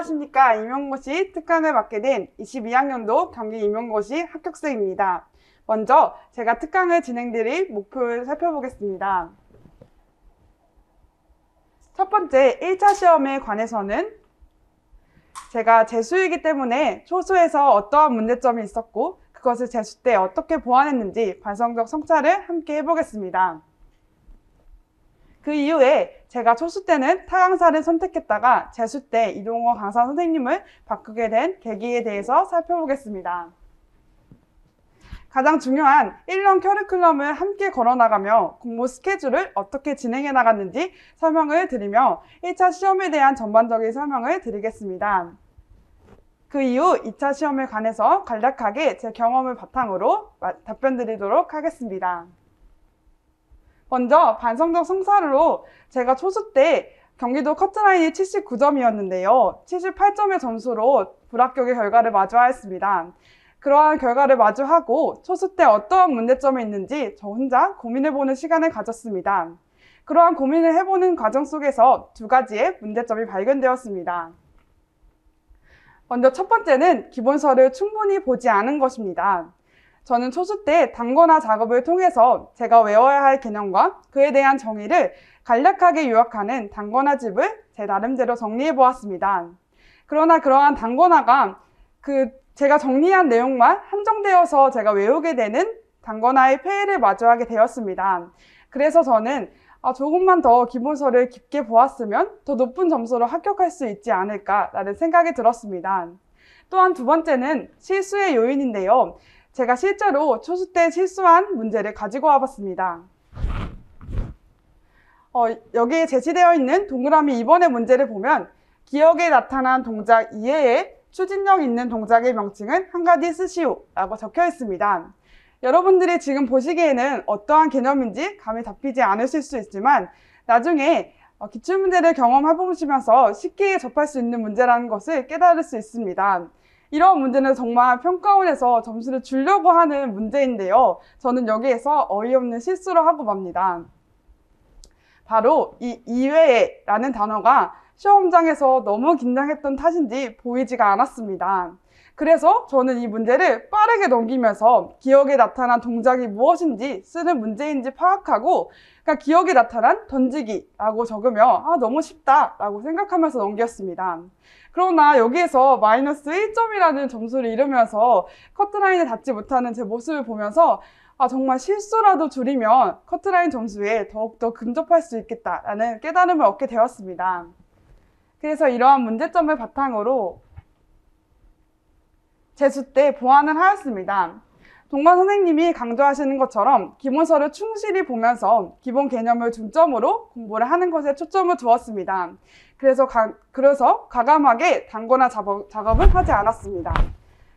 안녕하십니까. 임용고시 특강을 맡게 된 22학년도 경기 임용고시 합격생입니다. 먼저 제가 특강을 진행드릴 목표를 살펴보겠습니다. 첫 번째 1차 시험에 관해서는 제가 재수이기 때문에 초수에서 어떠한 문제점이 있었고 그것을 재수 때 어떻게 보완했는지 반성적 성찰을 함께 해보겠습니다. 그 이후에 제가 초수 때는 타 강사를 선택했다가 재수 때 이동호 강사 선생님을 바꾸게 된 계기에 대해서 살펴보겠습니다. 가장 중요한 1년 커리큘럼을 함께 걸어나가며 공부 스케줄을 어떻게 진행해 나갔는지 설명을 드리며 1차 시험에 대한 전반적인 설명을 드리겠습니다. 그 이후 2차 시험에 관해서 간략하게 제 경험을 바탕으로 답변 드리도록 하겠습니다. 먼저 반성적 성찰로 제가 초수 때 경기도 커트라인이 79점이었는데요. 78점의 점수로 불합격의 결과를 마주하였습니다. 그러한 결과를 마주하고 초수 때 어떠한 문제점이 있는지 저 혼자 고민해보는 시간을 가졌습니다. 그러한 고민을 해보는 과정 속에서 두 가지의 문제점이 발견되었습니다. 먼저 첫 번째는 기본서를 충분히 보지 않은 것입니다. 저는 초수 때 단권화 작업을 통해서 제가 외워야 할 개념과 그에 대한 정의를 간략하게 요약하는 단권화집을 제 나름대로 정리해 보았습니다. 그러나 그러한 단권화가 제가 정리한 내용만 한정되어서 제가 외우게 되는 단권화의 폐해를 마주하게 되었습니다. 그래서 저는 조금만 더 기본서를 깊게 보았으면 더 높은 점수로 합격할 수 있지 않을까라는 생각이 들었습니다. 또한 두 번째는 실수의 요인인데요. 제가 실제로 초수 때 실수한 문제를 가지고 와봤습니다. 여기에 제시되어 있는 동그라미 2번의 문제를 보면 기억에 나타난 동작 이외에 추진력 있는 동작의 명칭은 한 가지 쓰시오 라고 적혀 있습니다. 여러분들이 지금 보시기에는 어떠한 개념인지 감이 잡히지 않으실 수 있지만 나중에 기출문제를 경험해보시면서 쉽게 접할 수 있는 문제라는 것을 깨달을 수 있습니다. 이런 문제는 정말 평가원에서 점수를 주려고 하는 문제인데요. 저는 여기에서 어이없는 실수를 하고 맙니다. 바로 이 이외에 라는 단어가 시험장에서 너무 긴장했던 탓인지 보이지가 않았습니다. 그래서 저는 이 문제를 빠르게 넘기면서 기억에 나타난 동작이 무엇인지 쓰는 문제인지 파악하고 그러니까 기억에 나타난 던지기 라고 적으며 너무 쉽다 라고 생각하면서 넘겼습니다. 그러나 여기에서 마이너스 1점이라는 점수를 이루면서 커트라인에 닿지 못하는 제 모습을 보면서 정말 실수라도 줄이면 커트라인 점수에 더욱더 근접할 수 있겠다라는 깨달음을 얻게 되었습니다. 그래서 이러한 문제점을 바탕으로 재수 때 보완을 하였습니다. 동관 선생님이 강조하시는 것처럼 기본서를 충실히 보면서 기본 개념을 중점으로 공부를 하는 것에 초점을 두었습니다. 그래서 과감하게 단권화 작업을 하지 않았습니다.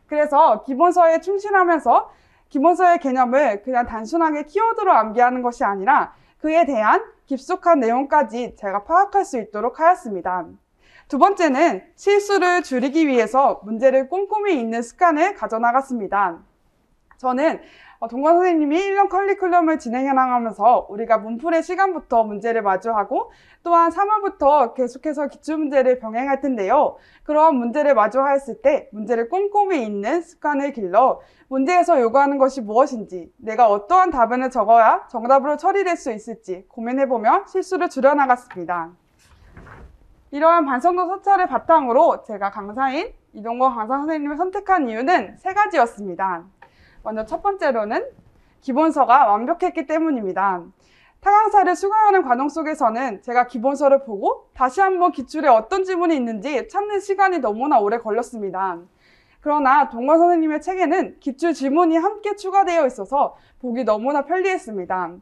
그래서 기본서에 충실하면서 기본서의 개념을 그냥 단순하게 키워드로 암기하는 것이 아니라 그에 대한 깊숙한 내용까지 제가 파악할 수 있도록 하였습니다. 두 번째는 실수를 줄이기 위해서 문제를 꼼꼼히 읽는 습관을 가져나갔습니다. 저는 동관 선생님이 1년 커리큘럼을 진행해 나가면서 우리가 문풀의 시간부터 문제를 마주하고 또한 3화부터 계속해서 기출문제를 병행할 텐데요. 그러한 문제를 마주하였을 때 문제를 꼼꼼히 읽는 습관을 길러 문제에서 요구하는 것이 무엇인지 내가 어떠한 답안을 적어야 정답으로 처리될 수 있을지 고민해보며 실수를 줄여나갔습니다. 이러한 반성적 성찰을 바탕으로 제가 강사인 이동호 강사 선생님을 선택한 이유는 세 가지였습니다. 먼저 첫 번째로는 기본서가 완벽했기 때문입니다. 타 강사를 수강하는 과정 속에서는 제가 기본서를 보고 다시 한번 기출에 어떤 지문이 있는지 찾는 시간이 너무나 오래 걸렸습니다. 그러나 동관 선생님의 책에는 기출 지문이 함께 추가되어 있어서 보기 너무나 편리했습니다.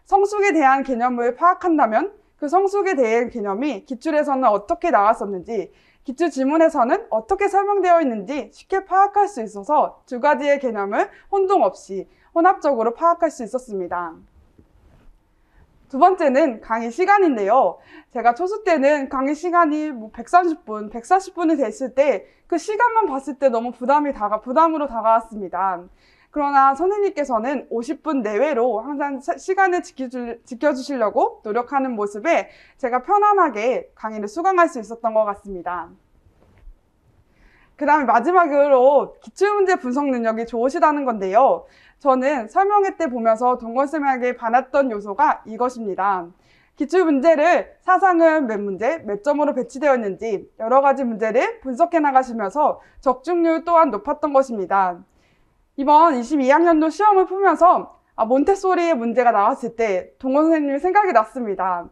성숙에 대한 개념을 파악한다면 그 성숙에 대한 개념이 기출에서는 어떻게 나왔었는지 기출 지문에서는 어떻게 설명되어 있는지 쉽게 파악할 수 있어서 두 가지의 개념을 혼동 없이 혼합적으로 파악할 수 있었습니다. 두 번째는 강의 시간인데요. 제가 초수 때는 강의 시간이 130분, 140분이 됐을 때 그 시간만 봤을 때 너무 부담으로 다가왔습니다. 그러나 선생님께서는 50분 내외로 항상 시간을 지켜주시려고 노력하는 모습에 제가 편안하게 강의를 수강할 수 있었던 것 같습니다. 그 다음에 마지막으로 기출문제 분석 능력이 좋으시다는 건데요. 저는 설명회 때 보면서 동건쌤에게 반했던 요소가 이것입니다. 기출문제를 사상은 몇 문제, 몇 점으로 배치되어 있는지 여러 가지 문제를 분석해 나가시면서 적중률 또한 높았던 것입니다. 이번 22학년도 시험을 풀면서 몬테소리의 문제가 나왔을 때 동건 선생님이 생각이 났습니다.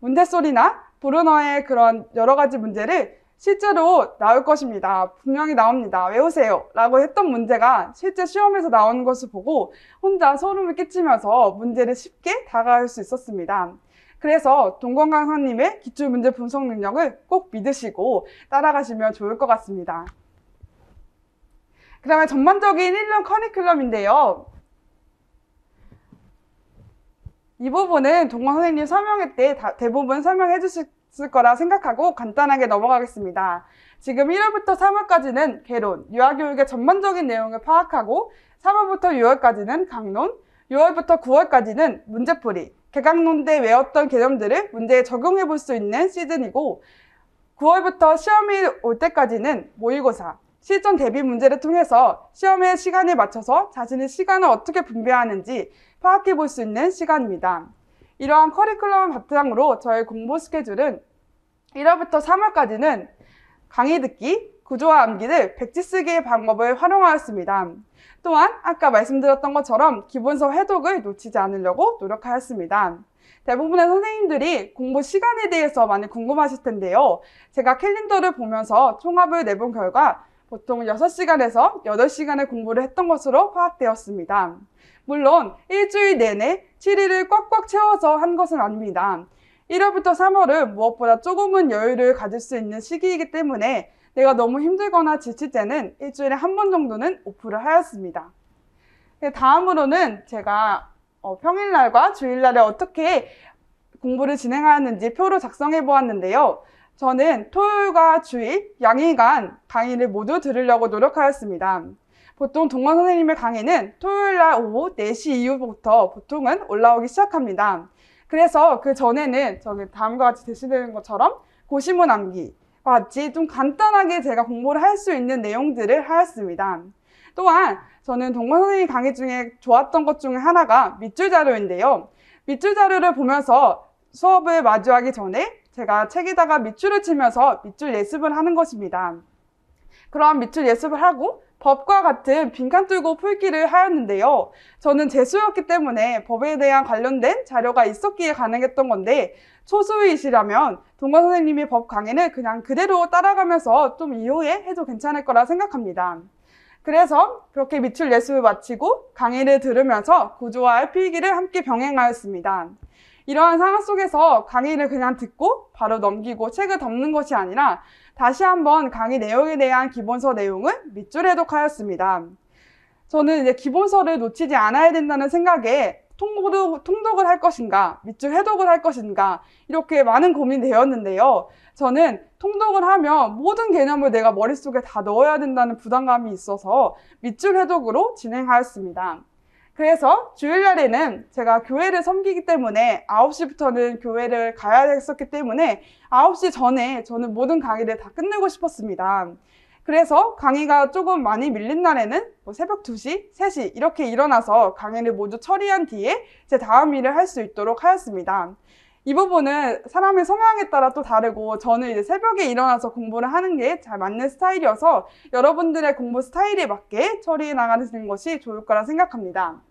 몬테소리나 브루너의 그런 여러 가지 문제를 실제로 나올 것입니다. 분명히 나옵니다. 외우세요. 라고 했던 문제가 실제 시험에서 나오는 것을 보고 혼자 소름을 끼치면서 문제를 쉽게 다가갈 수 있었습니다. 그래서 동건 강사님의 기출문제 분석 능력을 꼭 믿으시고 따라가시면 좋을 것 같습니다. 그 다음에 전반적인 1년 커리큘럼인데요. 이 부분은 동건 선생님 설명회 때 대부분 설명해 주실 거라 생각하고 간단하게 넘어가겠습니다. 지금 1월부터 3월까지는 개론, 유아교육의 전반적인 내용을 파악하고 3월부터 6월까지는 강론, 6월부터 9월까지는 문제풀이, 개강론 때 외웠던 개념들을 문제에 적용해 볼 수 있는 시즌이고 9월부터 시험이 올 때까지는 모의고사, 실전 대비 문제를 통해서 시험의 시간에 맞춰서 자신의 시간을 어떻게 분배하는지 파악해 볼 수 있는 시간입니다. 이러한 커리큘럼 바탕으로 저희 공부 스케줄은 1월부터 3월까지는 강의 듣기, 구조화 암기를 백지 쓰기의 방법을 활용하였습니다. 또한 아까 말씀드렸던 것처럼 기본서 해독을 놓치지 않으려고 노력하였습니다. 대부분의 선생님들이 공부 시간에 대해서 많이 궁금하실 텐데요. 제가 캘린더를 보면서 총합을 내본 결과 보통 6시간에서 8시간의 공부를 했던 것으로 파악되었습니다. 물론 일주일 내내 7일을 꽉꽉 채워서 한 것은 아닙니다. 1월부터 3월은 무엇보다 조금은 여유를 가질 수 있는 시기이기 때문에 내가 너무 힘들거나 지칠 때는 일주일에 한 번 정도는 오프를 하였습니다. 다음으로는 제가 평일날과 주일날에 어떻게 공부를 진행하였는지 표로 작성해 보았는데요. 저는 토요일과 주일, 양일간 강의를 모두 들으려고 노력하였습니다. 보통 동건 선생님의 강의는 토요일날 오후 4시 이후부터 보통은 올라오기 시작합니다. 그래서 그 전에는 저기 다음과 같이 제시되는 것처럼 고시문 암기와 같이 좀 간단하게 제가 공부를 할 수 있는 내용들을 하였습니다. 또한 저는 동건 선생님 강의 중에 좋았던 것 중에 하나가 밑줄 자료인데요. 밑줄 자료를 보면서 수업을 마주하기 전에 제가 책에다가 밑줄을 치면서 밑줄 예습을 하는 것입니다. 그러한 밑줄 예습을 하고 법과 같은 빈칸 뚫고 풀기를 하였는데요. 저는 재수였기 때문에 법에 대한 관련된 자료가 있었기에 가능했던 건데 초수이시라면 동건 선생님이 법 강의를 그냥 그대로 따라가면서 좀 이후에 해도 괜찮을 거라 생각합니다. 그래서 그렇게 밑줄 예습을 마치고 강의를 들으면서 구조와 필기를 함께 병행하였습니다. 이러한 상황 속에서 강의를 그냥 듣고 바로 넘기고 책을 덮는 것이 아니라 다시 한번 강의 내용에 대한 기본서 내용을 밑줄 해독하였습니다. 저는 이제 기본서를 놓치지 않아야 된다는 생각에 통독을 할 것인가, 밑줄 해독을 할 것인가 이렇게 많은 고민이 되었는데요. 저는 통독을 하면 모든 개념을 내가 머릿속에 다 넣어야 된다는 부담감이 있어서 밑줄 해독으로 진행하였습니다. 그래서 주일날에는 제가 교회를 섬기기 때문에 9시부터는 교회를 가야 했었기 때문에 9시 전에 저는 모든 강의를 다 끝내고 싶었습니다. 그래서 강의가 조금 많이 밀린 날에는 새벽 2시, 3시 이렇게 일어나서 강의를 모두 처리한 뒤에 제 다음 일을 할 수 있도록 하였습니다. 이 부분은 사람의 성향에 따라 또 다르고 저는 이제 새벽에 일어나서 공부를 하는 게 잘 맞는 스타일이어서 여러분들의 공부 스타일에 맞게 처리해 나가는 것이 좋을 거라 생각합니다.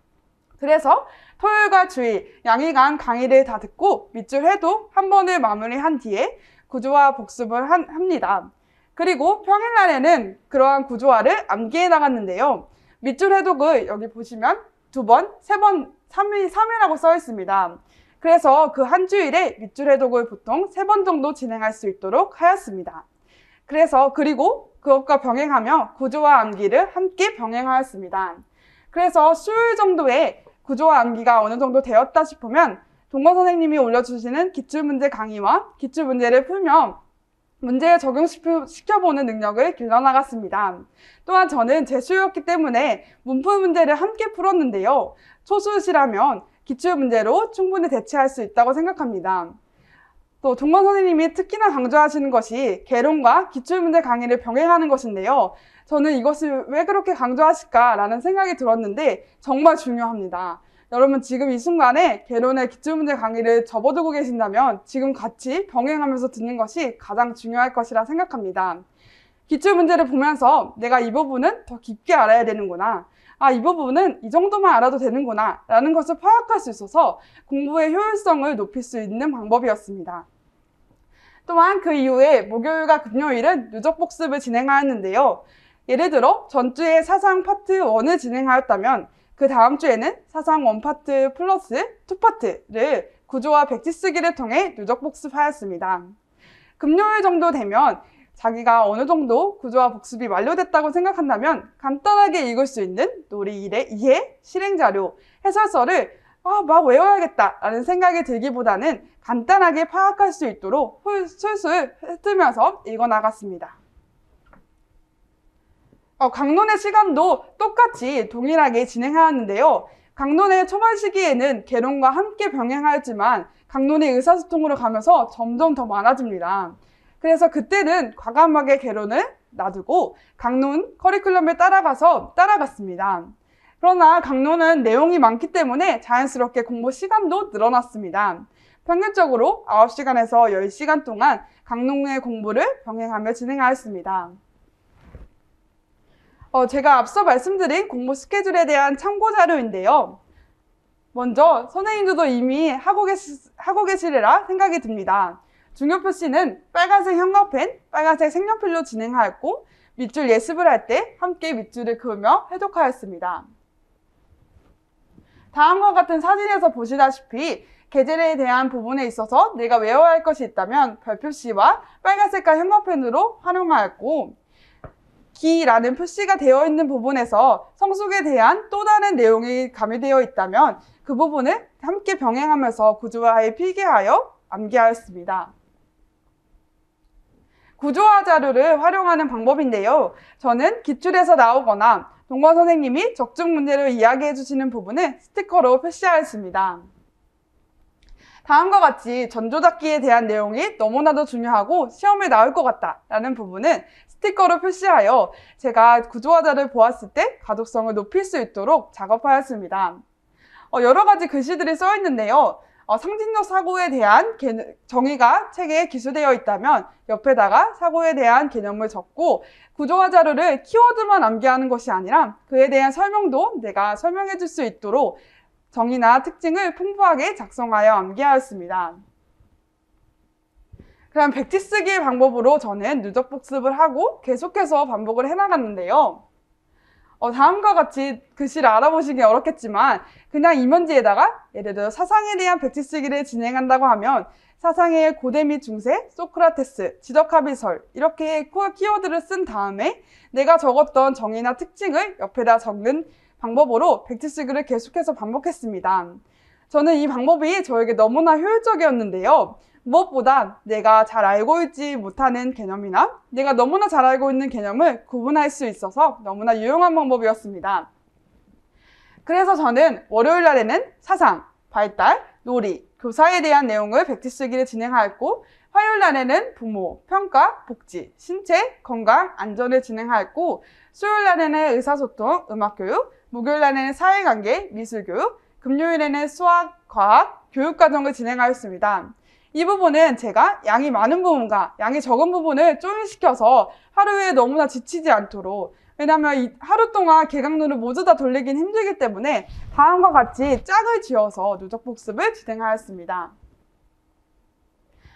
그래서 토요일과 주일, 양일간 강의를 다 듣고 밑줄 해독 한 번을 마무리한 뒤에 구조화 복습을 합니다. 그리고 평일날에는 그러한 구조화를 암기해 나갔는데요. 밑줄 해독을 여기 보시면 2번, 3번, 3회라고 써 있습니다. 그래서 그 한 주일에 밑줄 해독을 보통 3번 정도 진행할 수 있도록 하였습니다. 그리고 그것과 병행하며 구조화 암기를 함께 병행하였습니다. 그래서 수요일 정도에 구조화 암기가 어느 정도 되었다 싶으면 동건 선생님이 올려주시는 기출문제 강의와 기출문제를 풀면 문제에 적용시켜보는 능력을 길러나갔습니다. 또한 저는 재수였기 때문에 문풀 문제를 함께 풀었는데요. 초수시라면 기출문제로 충분히 대체할 수 있다고 생각합니다. 또 동건 선생님이 특히나 강조하시는 것이 개론과 기출문제 강의를 병행하는 것인데요. 저는 이것을 왜 그렇게 강조하실까라는 생각이 들었는데 정말 중요합니다. 여러분 지금 이 순간에 개론의 기출문제 강의를 접어두고 계신다면 지금 같이 병행하면서 듣는 것이 가장 중요할 것이라 생각합니다. 기출문제를 보면서 내가 이 부분은 더 깊게 알아야 되는구나. 이 부분은 이 정도만 알아도 되는구나 라는 것을 파악할 수 있어서 공부의 효율성을 높일 수 있는 방법이었습니다. 또한 그 이후에 목요일과 금요일은 누적 복습을 진행하였는데요. 예를 들어 전주에 사상 파트 1을 진행하였다면 그 다음 주에는 사상 1파트 플러스 2파트를 구조와 백지 쓰기를 통해 누적 복습하였습니다. 금요일 정도 되면 자기가 어느 정도 구조와 복습이 완료됐다고 생각한다면 간단하게 읽을 수 있는 놀이 1의 이해, 실행자료, 해설서를 막 외워야겠다 라는 생각이 들기보다는 간단하게 파악할 수 있도록 술술 훑으면서 읽어나갔습니다. 강론의 시간도 똑같이 동일하게 진행하였는데요. 강론의 초반 시기에는 개론과 함께 병행하였지만 강론이 의사소통으로 가면서 점점 더 많아집니다. 그래서 그때는 과감하게 개론을 놔두고 강론 커리큘럼을 따라갔습니다. 그러나 강론은 내용이 많기 때문에 자연스럽게 공부 시간도 늘어났습니다. 평균적으로 9시간에서 10시간 동안 강론의 공부를 병행하며 진행하였습니다. 제가 앞서 말씀드린 공부 스케줄에 대한 참고 자료인데요. 먼저 선생님들도 이미 하고 계시리라 생각이 듭니다. 중요 표시는 빨간색 형광펜, 빨간색 색연필로 진행하였고 밑줄 예습을 할 때 함께 밑줄을 그으며 해독하였습니다. 다음과 같은 사진에서 보시다시피 계절에 대한 부분에 있어서 내가 외워야 할 것이 있다면 별표시와 빨간 색깔 형광펜으로 활용하였고 기라는 표시가 되어 있는 부분에서 성숙에 대한 또 다른 내용이 가미되어 있다면 그 부분을 함께 병행하면서 구조화에 필기하여 암기하였습니다. 구조화 자료를 활용하는 방법인데요. 저는 기출에서 나오거나 동건 선생님이 적중 문제로 이야기해 주시는 부분을 스티커로 표시하였습니다. 다음과 같이 전조잡기에 대한 내용이 너무나도 중요하고 시험에 나올 것 같다라는 부분은 스티커로 표시하여 제가 구조화 자료를 보았을 때 가독성을 높일 수 있도록 작업하였습니다. 여러 가지 글씨들이 써 있는데요. 상징적 사고에 대한 정의가 책에 기술되어 있다면 옆에다가 사고에 대한 개념을 적고 구조화 자료를 키워드만 암기하는 것이 아니라 그에 대한 설명도 내가 설명해 줄 수 있도록 정의나 특징을 풍부하게 작성하여 암기하였습니다. 그럼 백지 쓰기 방법으로 저는 누적 복습을 하고 계속해서 반복을 해나갔는데요. 다음과 같이 글씨를 알아보시기 어렵겠지만 그냥 이면지에다가 예를 들어 사상에 대한 백지 쓰기를 진행한다고 하면 사상의 고대 및 중세, 소크라테스, 지적합의설 이렇게 키워드를 쓴 다음에 내가 적었던 정의나 특징을 옆에다 적는 방법으로 백지 쓰기를 계속해서 반복했습니다. 저는 이 방법이 저에게 너무나 효율적이었는데요. 무엇보다 내가 잘 알고 있지 못하는 개념이나 내가 너무나 잘 알고 있는 개념을 구분할 수 있어서 너무나 유용한 방법이었습니다. 그래서 저는 월요일 날에는 사상, 발달, 놀이, 교사에 대한 내용을 백지 쓰기를 진행하였고 화요일 날에는 부모, 평가, 복지, 신체, 건강, 안전을 진행하였고 수요일 날에는 의사소통, 음악교육, 목요일 날에는 사회관계, 미술교육, 금요일에는 수학, 과학, 교육과정을 진행하였습니다. 이 부분은 제가 양이 많은 부분과 양이 적은 부분을 조율시켜서 하루에 너무나 지치지 않도록 왜냐하면 하루 동안 개강론을 모두 다 돌리긴 힘들기 때문에 다음과 같이 짝을 지어서 누적 복습을 진행하였습니다.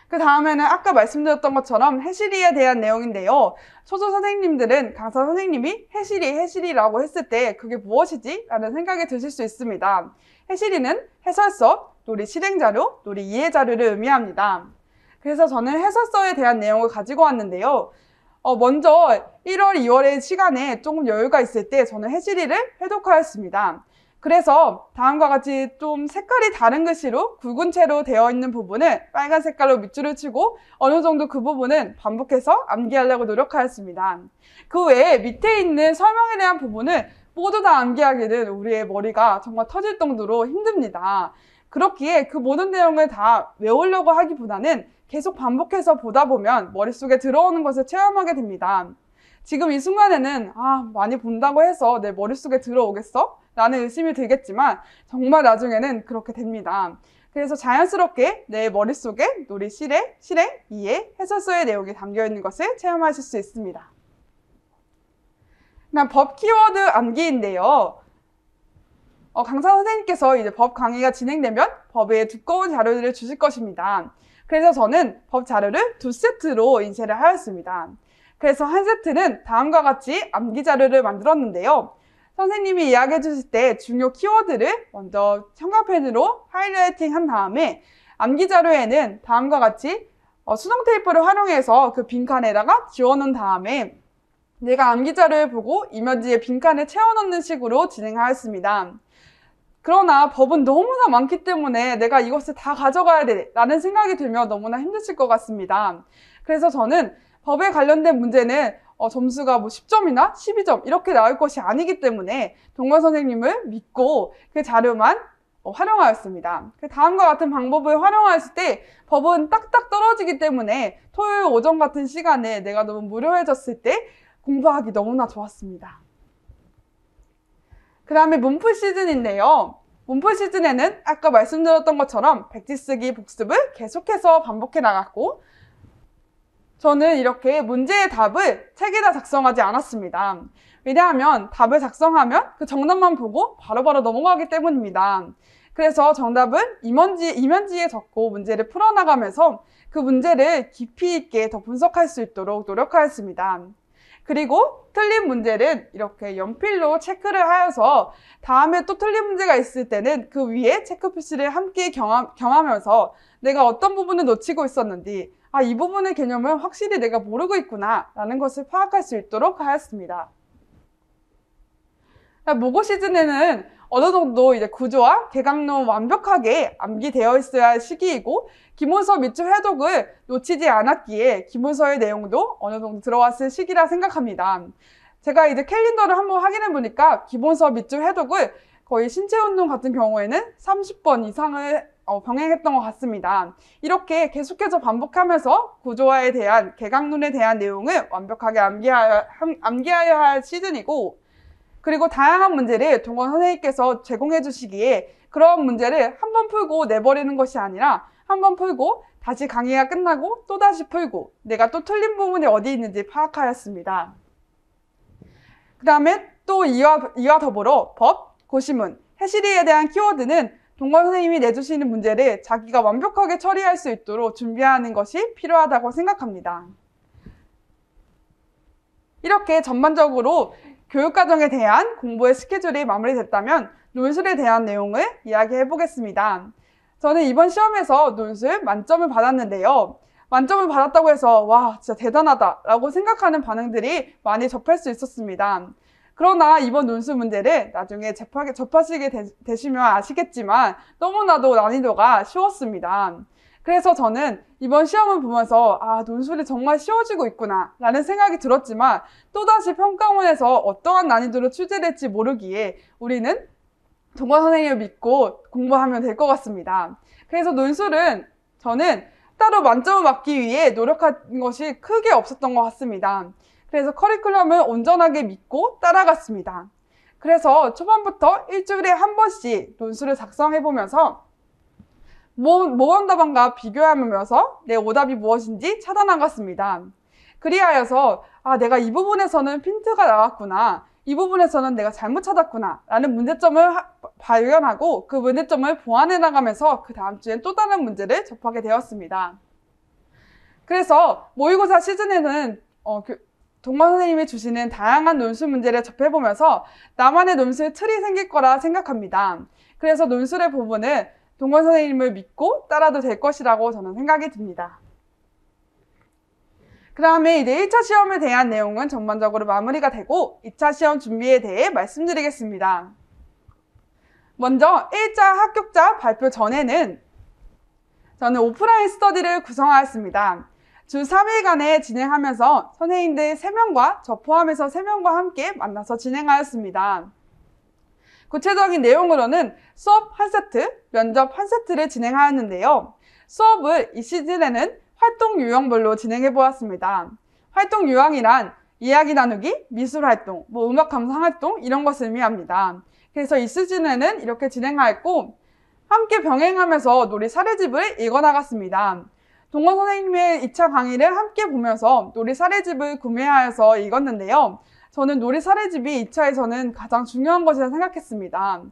그 다음에는 아까 말씀드렸던 것처럼 해시리에 대한 내용인데요. 초조 선생님들은 강사 선생님이 해시리라고 했을 때 그게 무엇이지? 라는 생각이 드실 수 있습니다. 해시리는 해설서, 놀이 실행자료, 놀이 이해자료를 의미합니다. 그래서 저는 해설서에 대한 내용을 가지고 왔는데요. 먼저 1월, 2월의 시간에 조금 여유가 있을 때 저는 해시리를 해독하였습니다. 그래서 다음과 같이 좀 색깔이 다른 글씨로 굵은 채로 되어 있는 부분을 빨간 색깔로 밑줄을 치고 어느 정도 그 부분은 반복해서 암기하려고 노력하였습니다. 그 외에 밑에 있는 설명에 대한 부분을 모두 다 암기하기는 우리의 머리가 정말 터질 정도로 힘듭니다. 그렇기에 그 모든 내용을 다 외우려고 하기보다는 계속 반복해서 보다 보면 머릿속에 들어오는 것을 체험하게 됩니다. 지금 이 순간에는 많이 본다고 해서 내 머릿속에 들어오겠어? 라는 의심이 들겠지만 정말 나중에는 그렇게 됩니다. 그래서 자연스럽게 내 머릿속에 놀이 실행, 이해, 해설서의 내용이 담겨있는 것을 체험하실 수 있습니다. 그다음 법 키워드 암기인데요. 강사 선생님께서 이제 법 강의가 진행되면 법의 두꺼운 자료들을 주실 것입니다. 그래서 저는 법 자료를 2세트로 인쇄를 하였습니다. 그래서 한 세트는 다음과 같이 암기 자료를 만들었는데요. 선생님이 이야기해 주실 때 중요 키워드를 먼저 형광펜으로 하이라이팅 한 다음에 암기 자료에는 다음과 같이 수정 테이프를 활용해서 그 빈칸에다가 지워놓은 다음에 내가 암기 자료를 보고 이면지에 빈칸을 채워넣는 식으로 진행하였습니다. 그러나 법은 너무나 많기 때문에 내가 이것을 다 가져가야 돼 라는 생각이 들면 너무나 힘드실 것 같습니다. 그래서 저는 법에 관련된 문제는 점수가 10점이나 12점 이렇게 나올 것이 아니기 때문에 동관 선생님을 믿고 그 자료만 활용하였습니다. 다음과 같은 방법을 활용하였을 때 법은 딱딱 떨어지기 때문에 토요일 오전 같은 시간에 내가 너무 무료해졌을 때 공부하기 너무나 좋았습니다. 그 다음에 문풀 시즌인데요. 문풀 시즌에는 아까 말씀드렸던 것처럼 백지 쓰기 복습을 계속해서 반복해 나갔고 저는 이렇게 문제의 답을 책에다 작성하지 않았습니다. 왜냐하면 답을 작성하면 그 정답만 보고 바로바로 넘어가기 때문입니다. 그래서 정답은 이면지에 적고 문제를 풀어나가면서 그 문제를 깊이 있게 더 분석할 수 있도록 노력하였습니다. 그리고 틀린 문제는 이렇게 연필로 체크를 하여서 다음에 또 틀린 문제가 있을 때는 그 위에 체크 표시를 함께 경하면서 내가 어떤 부분을 놓치고 있었는지 이 부분의 개념을 확실히 내가 모르고 있구나 라는 것을 파악할 수 있도록 하였습니다. 모고 시즌에는 어느 정도 이제 구조와 개강론 완벽하게 암기되어 있어야 할 시기이고 기본서 밑줄 해독을 놓치지 않았기에 기본서의 내용도 어느 정도 들어왔을 시기라 생각합니다. 제가 이제 캘린더를 한번 확인해 보니까 기본서 밑줄 해독을 거의 신체운동 같은 경우에는 30번 이상을 병행했던 것 같습니다. 이렇게 계속해서 반복하면서 구조화에 대한 개강론에 대한 내용을 완벽하게 암기하여야 할 시즌이고 그리고 다양한 문제를 동원 선생님께서 제공해 주시기에 그런 문제를 한 번 풀고 내버리는 것이 아니라 한 번 풀고 다시 강의가 끝나고 또다시 풀고 내가 또 틀린 부분이 어디 있는지 파악하였습니다. 그 다음에 또 이와 더불어 법, 고시문, 해시리에 대한 키워드는 동관 선생님이 내주시는 문제를 자기가 완벽하게 처리할 수 있도록 준비하는 것이 필요하다고 생각합니다. 이렇게 전반적으로 교육과정에 대한 공부의 스케줄이 마무리됐다면 논술에 대한 내용을 이야기해 보겠습니다. 저는 이번 시험에서 논술 만점을 받았는데요. 만점을 받았다고 해서 와 진짜 대단하다 라고 생각하는 반응들이 많이 접할 수 있었습니다. 그러나 이번 논술 문제를 나중에 접하시게 되시면 아시겠지만 너무나도 난이도가 쉬웠습니다. 그래서 저는 이번 시험을 보면서 논술이 정말 쉬워지고 있구나 라는 생각이 들었지만 또다시 평가원에서 어떠한 난이도로 출제될지 모르기에 우리는 동관 선생님을 믿고 공부하면 될 것 같습니다. 그래서 논술은 저는 따로 만점을 받기 위해 노력한 것이 크게 없었던 것 같습니다. 그래서 커리큘럼을 온전하게 믿고 따라갔습니다. 그래서 초반부터 일주일에 한 번씩 논술을 작성해보면서 모범 답안과 비교하면서 내 오답이 무엇인지 찾아나갔습니다. 그리하여서 내가 이 부분에서는 핀트가 나왔구나, 이 부분에서는 내가 잘못 찾았구나 라는 문제점을 발견하고 그 문제점을 보완해 나가면서 그 다음 주엔 또 다른 문제를 접하게 되었습니다. 그래서 모의고사 시즌에는 동관 선생님이 주시는 다양한 논술 문제를 접해보면서 나만의 논술 틀이 생길 거라 생각합니다. 그래서 논술의 부분은 동관 선생님을 믿고 따라도 될 것이라고 저는 생각이 듭니다. 그 다음에 이제 1차 시험에 대한 내용은 전반적으로 마무리가 되고 2차 시험 준비에 대해 말씀드리겠습니다. 먼저 1차 합격자 발표 전에는 저는 오프라인 스터디를 구성하였습니다. 주 3일간에 진행하면서 선생님들 3명과 저 포함해서 3명과 함께 만나서 진행하였습니다. 구체적인 내용으로는 수업 1세트, 면접 1세트를 진행하였는데요. 수업을 이 시즌에는 활동 유형별로 진행해 보았습니다. 활동 유형이란 이야기 나누기, 미술 활동, 음악 감상 활동 이런 것을 의미합니다. 그래서 이 시즌에는 이렇게 진행하였고 함께 병행하면서 놀이 사례집을 읽어나갔습니다. 동원 선생님의 2차 강의를 함께 보면서 놀이 사례집을 구매하여서 읽었는데요. 저는 놀이 사례집이 2차에서는 가장 중요한 것이라 생각했습니다.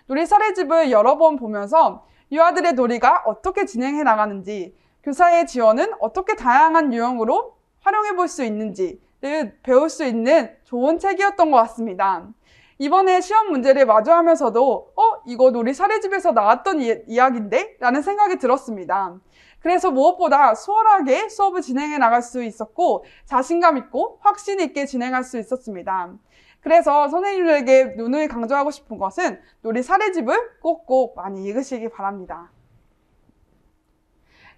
놀이 사례집을 여러 번 보면서 유아들의 놀이가 어떻게 진행해 나가는지, 교사의 지원은 어떻게 다양한 유형으로 활용해 볼 수 있는지를 배울 수 있는 좋은 책이었던 것 같습니다. 이번에 시험 문제를 마주하면서도 이거 놀이 사례집에서 나왔던 이야기인데? 라는 생각이 들었습니다. 그래서 무엇보다 수월하게 수업을 진행해 나갈 수 있었고 자신감 있고 확신 있게 진행할 수 있었습니다. 그래서 선생님들에게 누누이 강조하고 싶은 것은 놀이 사례집을 꼭꼭 많이 읽으시기 바랍니다.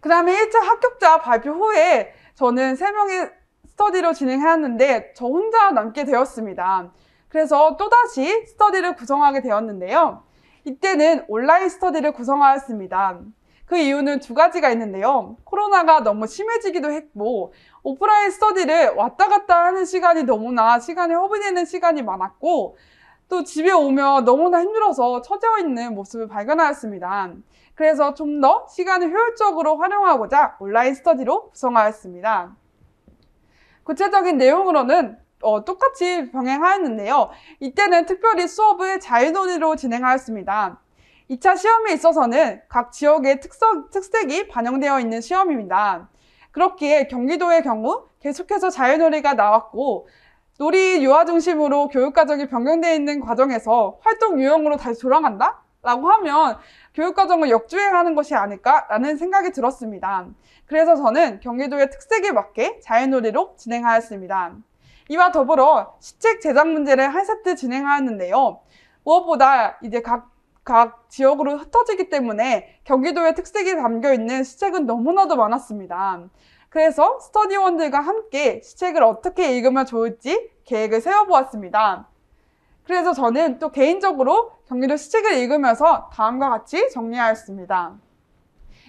그 다음에 1차 합격자 발표 후에 저는 3명의 스터디로 진행하였는데 저 혼자 남게 되었습니다. 그래서 또다시 스터디를 구성하게 되었는데요. 이때는 온라인 스터디를 구성하였습니다. 그 이유는 2가지가 있는데요. 코로나가 너무 심해지기도 했고 오프라인 스터디를 왔다 갔다 하는 시간이 너무나 시간이 허비되는 시간이 많았고 또 집에 오면 너무나 힘들어서 처져 있는 모습을 발견하였습니다. 그래서 좀 더 시간을 효율적으로 활용하고자 온라인 스터디로 구성하였습니다. 구체적인 내용으로는 똑같이 병행하였는데요. 이때는 특별히 수업을 자유논의로 진행하였습니다. 2차 시험에 있어서는 각 지역의 특색이 반영되어 있는 시험입니다. 그렇기에 경기도의 경우 계속해서 자유놀이가 나왔고 놀이 유아 중심으로 교육과정이 변경되어 있는 과정에서 활동 유형으로 다시 돌아간다? 라고 하면 교육과정을 역주행하는 것이 아닐까라는 생각이 들었습니다. 그래서 저는 경기도의 특색에 맞게 자유놀이로 진행하였습니다. 이와 더불어 시책 제작 문제를 한 세트 진행하였는데요. 무엇보다 이제 각 지역으로 흩어지기 때문에 경기도의 특색이 담겨있는 시책은 너무나도 많았습니다. 그래서 스터디원들과 함께 시책을 어떻게 읽으면 좋을지 계획을 세워보았습니다. 그래서 저는 또 개인적으로 경기도 시책을 읽으면서 다음과 같이 정리하였습니다.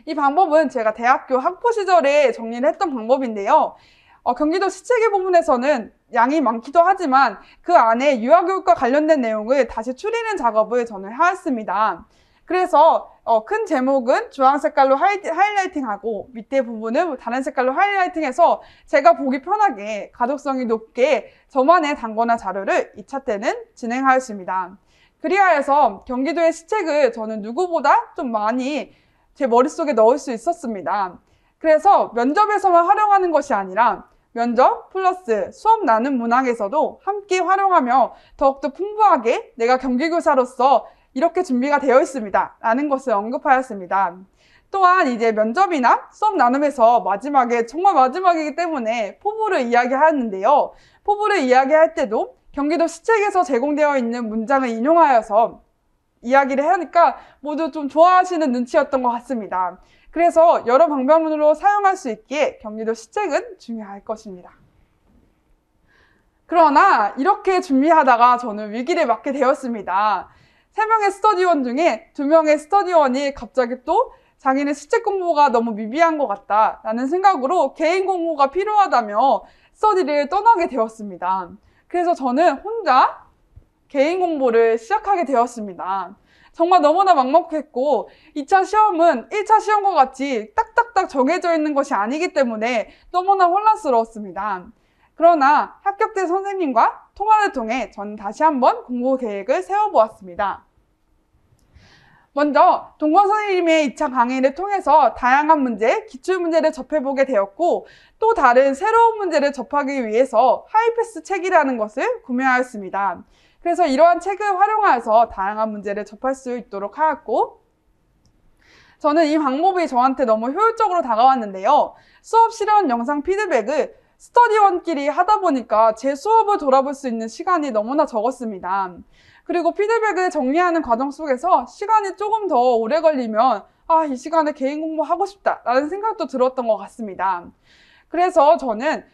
이 방법은 제가 대학교 학부 시절에 정리를 했던 방법인데요. 경기도 시책의 부분에서는 양이 많기도 하지만 그 안에 유아교육과 관련된 내용을 다시 추리는 작업을 저는 하였습니다. 그래서 큰 제목은 주황 색깔로 하이라이팅하고 밑에 부분은 다른 색깔로 하이라이팅해서 제가 보기 편하게 가독성이 높게 저만의 단권한 자료를 2차 때는 진행하였습니다. 그리하여서 경기도의 시책을 저는 누구보다 좀 많이 제 머릿속에 넣을 수 있었습니다. 그래서 면접에서만 활용하는 것이 아니라 면접 플러스 수업 나눔 문항에서도 함께 활용하며 더욱더 풍부하게 내가 경기교사로서 이렇게 준비가 되어 있습니다. 라는 것을 언급하였습니다. 또한 이제 면접이나 수업 나눔에서 정말 마지막이기 때문에 포부를 이야기하였는데요. 포부를 이야기할 때도 경기도 시책에서 제공되어 있는 문장을 인용하여서 이야기를 하니까 모두 좀 좋아하시는 눈치였던 것 같습니다. 그래서 여러 방법으로 사용할 수 있기에 경기도 시책은 중요할 것입니다. 그러나 이렇게 준비하다가 저는 위기를 맞게 되었습니다. 3명의 스터디원 중에 2명의 스터디원이 갑자기 또 자기는 시책 공부가 너무 미비한 것 같다라는 생각으로 개인 공부가 필요하다며 스터디를 떠나게 되었습니다. 그래서 저는 혼자 개인 공부를 시작하게 되었습니다. 정말 너무나 막막했고 2차 시험은 1차 시험과 같이 딱딱딱 정해져 있는 것이 아니기 때문에 너무나 혼란스러웠습니다. 그러나 합격된 선생님과 통화를 통해 저는 다시 한번 공부 계획을 세워보았습니다. 먼저 동건 선생님의 2차 강의를 통해서 다양한 문제, 기출문제를 접해보게 되었고 또 다른 새로운 문제를 접하기 위해서 하이패스 책이라는 것을 구매하였습니다. 그래서 이러한 책을 활용하여서 다양한 문제를 접할 수 있도록 하였고 저는 이 방법이 저한테 너무 효율적으로 다가왔는데요. 수업 실현 영상 피드백을 스터디원끼리 하다 보니까 제 수업을 돌아볼 수 있는 시간이 너무나 적었습니다. 그리고 피드백을 정리하는 과정 속에서 시간이 조금 더 오래 걸리면 이 시간에 개인 공부하고 싶다 라는 생각도 들었던 것 같습니다. 그래서 저는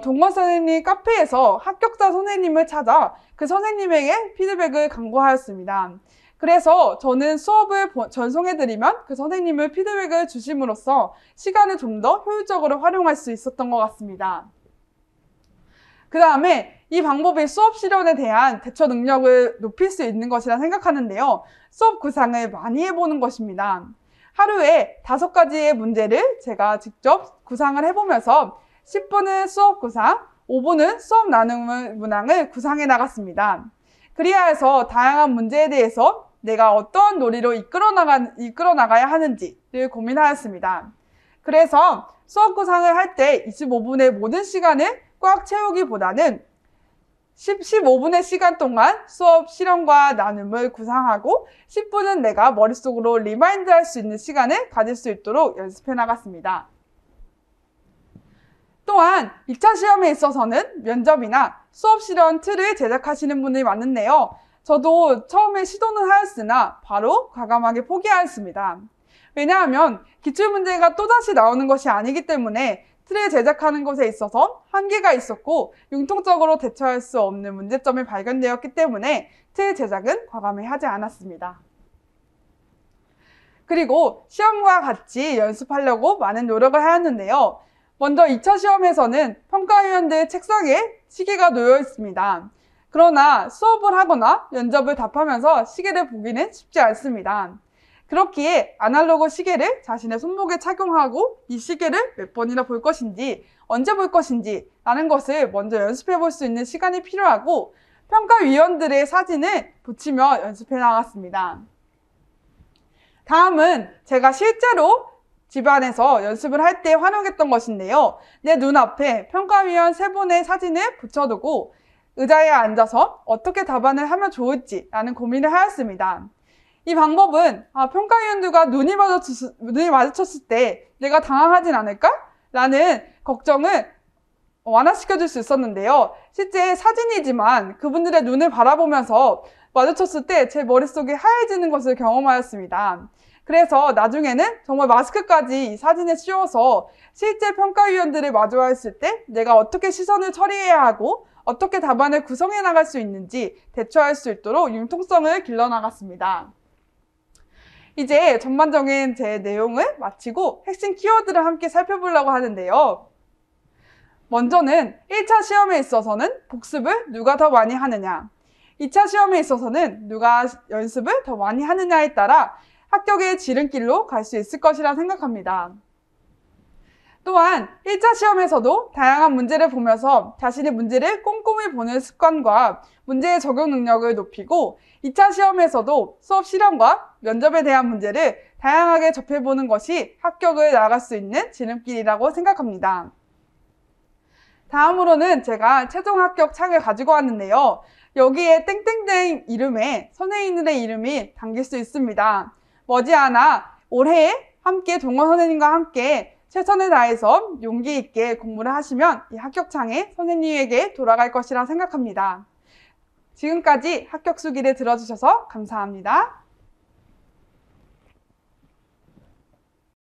동건 선생님 카페에서 합격자 선생님을 찾아 그 선생님에게 피드백을 강구하였습니다. 그래서 저는 수업을 전송해드리면 그 선생님을 피드백을 주심으로써 시간을 좀 더 효율적으로 활용할 수 있었던 것 같습니다. 그 다음에 이 방법이 수업 실현에 대한 대처 능력을 높일 수 있는 것이라 생각하는데요. 수업 구상을 많이 해보는 것입니다. 하루에 5가지의 문제를 제가 직접 구상을 해보면서 10분은 수업 구상, 5분은 수업 나눔 문항을 구상해 나갔습니다. 그리야 해서 다양한 문제에 대해서 내가 어떠한 논리로 이끌어 나가야 하는지를 고민하였습니다. 그래서 수업 구상을 할 때 25분의 모든 시간을 꽉 채우기보다는 15분의 시간 동안 수업 실험과 나눔을 구상하고 10분은 내가 머릿속으로 리마인드 할 수 있는 시간을 가질 수 있도록 연습해 나갔습니다. 또한 2차 시험에 있어서는 면접이나 수업 실현 틀을 제작하시는 분들이 많은데요. 저도 처음에 시도는 하였으나 바로 과감하게 포기하였습니다. 왜냐하면 기출문제가 또다시 나오는 것이 아니기 때문에 틀을 제작하는 것에 있어서 한계가 있었고 융통적으로 대처할 수 없는 문제점이 발견되었기 때문에 틀 제작은 과감히 하지 않았습니다. 그리고 시험과 같이 연습하려고 많은 노력을 하였는데요. 먼저 2차 시험에서는 평가위원들 책상에 시계가 놓여 있습니다. 그러나 수업을 하거나 면접을 답하면서 시계를 보기는 쉽지 않습니다. 그렇기에 아날로그 시계를 자신의 손목에 착용하고 이 시계를 몇 번이나 볼 것인지, 언제 볼 것인지 라는 것을 먼저 연습해 볼 수 있는 시간이 필요하고 평가위원들의 사진을 붙이며 연습해 나갔습니다. 다음은 제가 실제로 집안에서 연습을 할 때 활용했던 것인데요. 내 눈앞에 평가위원 3분의 사진을 붙여두고 의자에 앉아서 어떻게 답안을 하면 좋을지 라는 고민을 하였습니다. 이 방법은 평가위원들과 눈이 마주쳤을 때 내가 당황하진 않을까? 라는 걱정을 완화시켜줄 수 있었는데요. 실제 사진이지만 그분들의 눈을 바라보면서 마주쳤을 때 제 머릿속이 하얘지는 것을 경험하였습니다. 그래서 나중에는 정말 마스크까지 이 사진에 씌워서 실제 평가위원들을 마주했을 때 내가 어떻게 시선을 처리해야 하고 어떻게 답안을 구성해 나갈 수 있는지 대처할 수 있도록 융통성을 길러나갔습니다. 이제 전반적인 제 내용을 마치고 핵심 키워드를 함께 살펴보려고 하는데요. 먼저는 1차 시험에 있어서는 복습을 누가 더 많이 하느냐, 2차 시험에 있어서는 누가 연습을 더 많이 하느냐에 따라 합격의 지름길로 갈 수 있을 것이라 생각합니다. 또한 1차 시험에서도 다양한 문제를 보면서 자신의 문제를 꼼꼼히 보는 습관과 문제의 적용 능력을 높이고 2차 시험에서도 수업 실험과 면접에 대한 문제를 다양하게 접해보는 것이 합격을 나아갈 수 있는 지름길이라고 생각합니다. 다음으로는 제가 최종 합격 창을 가지고 왔는데요. 여기에 땡땡땡 이름에 선생님들의 이름이 담길 수 있습니다. 머지않아 올해 함께 동원 선생님과 함께 최선을 다해서 용기 있게 공부를 하시면 이 합격창에 선생님에게 돌아갈 것이라 생각합니다. 지금까지 합격 수기를 들어주셔서 감사합니다.